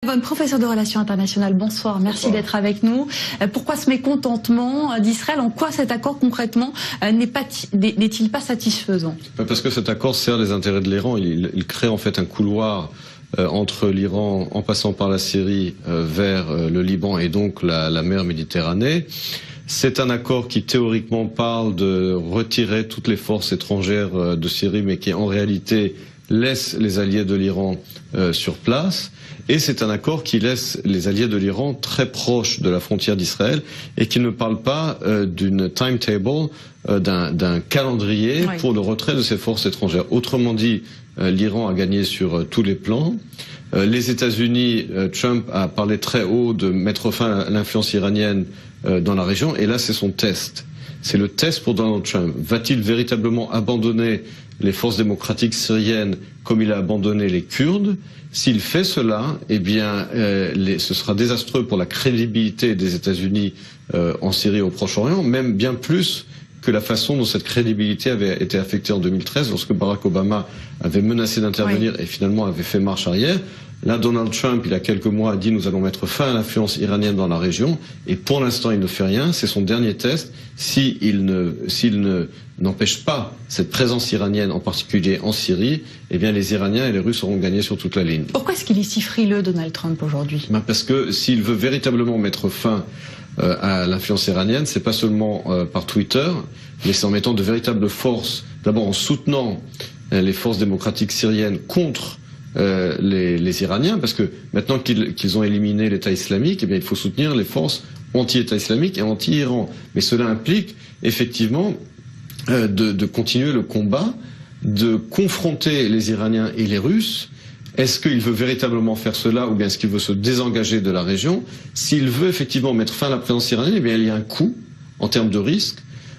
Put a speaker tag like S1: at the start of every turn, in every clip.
S1: Von, professeur de relations internationales, bonsoir, merci d'être avec nous. Pourquoi ce mécontentement d'Israël? En quoi cet accord concrètement n'est-il pas satisfaisant?
S2: Parce que cet accord sert les intérêts de l'Iran, il crée en fait un couloir entre l'Iran en passant par la Syrie vers le Liban et donc la mer Méditerranée. C'est un accord qui théoriquement parle de retirer toutes les forces étrangères de Syrie, mais qui en réalité laisse les alliés de l'Iran sur place. Et c'est un accord qui laisse les alliés de l'Iran très proches de la frontière d'Israël et qui ne parle pas d'une timetable, d'un calendrier pour le retrait de ces forces étrangères. Autrement dit, l'Iran a gagné sur tous les plans. Les États-Unis, Trump a parlé très haut de mettre fin à l'influence iranienne dans la région, et là c'est son test. C'est le test pour Donald Trump. Va-t-il véritablement abandonner les forces démocratiques syriennes comme il a abandonné les Kurdes? S'il fait cela, eh bien, ce sera désastreux pour la crédibilité des États-Unis en Syrie et au Proche-Orient, même bien plus que la façon dont cette crédibilité avait été affectée en 2013, lorsque Barack Obama avait menacé d'intervenir et finalement avait fait marche arrière. Là, Donald Trump, il y a quelques mois, a dit nous allons mettre fin à l'influence iranienne dans la région, et pour l'instant, il ne fait rien. C'est son dernier test. S'il n'empêche pas cette présence iranienne, en particulier en Syrie, eh bien, les Iraniens et les Russes auront gagné sur toute la ligne.
S1: Pourquoi est-ce qu'il est si frileux, Donald Trump, aujourd'hui?
S2: Parce que s'il veut véritablement mettre fin à l'influence iranienne, c'est pas seulement par Twitter, mais c'est en mettant de véritables forces, d'abord en soutenant les forces démocratiques syriennes contre les Iraniens, parce que maintenant qu'ils ont éliminé l'État islamique, eh bien, il faut soutenir les forces anti-État islamique et anti-Iran. Mais cela implique effectivement de continuer le combat, de confronter les Iraniens et les Russes. Est-ce qu'il veut véritablement faire cela, ou bien est-ce qu'il veut se désengager de la région? S'il veut effectivement mettre fin à la présence iranienne, eh bien, il y a un coût en termes de risque,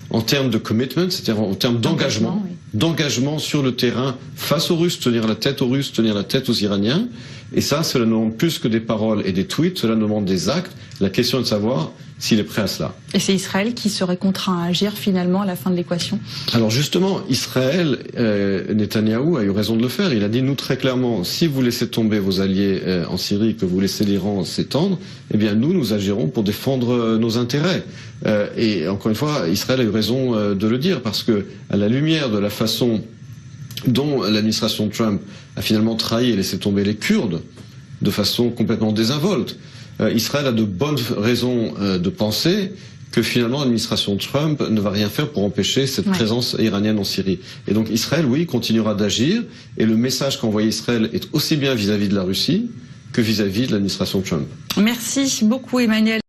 S2: en termes de commitment, c'est-à-dire en termes d'engagement, d'engagement sur le terrain face aux Russes, tenir la tête aux Russes, tenir la tête aux Iraniens. Et ça, cela ne demande plus que des paroles et des tweets, cela demande des actes. La question est de savoir s'il est prêt à cela.
S1: Et c'est Israël qui serait contraint à agir finalement à la fin de l'équation? Alors
S2: justement, Israël, Netanyahou a eu raison de le faire. Il a dit, nous très clairement, si vous laissez tomber vos alliés en Syrie, que vous laissez l'Iran s'étendre, eh bien nous agirons pour défendre nos intérêts. Et encore une fois, Israël a eu raison de le dire, parce que à la lumière de la façon dont l'administration Trump a finalement trahi et laissé tomber les Kurdes de façon complètement désinvolte, Israël a de bonnes raisons de penser que finalement l'administration Trump ne va rien faire pour empêcher cette présence iranienne en Syrie. Et donc Israël, oui, continuera d'agir, et le message qu'envoie Israël est aussi bien vis-à-vis de la Russie que vis-à-vis de l'administration Trump.
S1: Merci beaucoup, Emmanuel.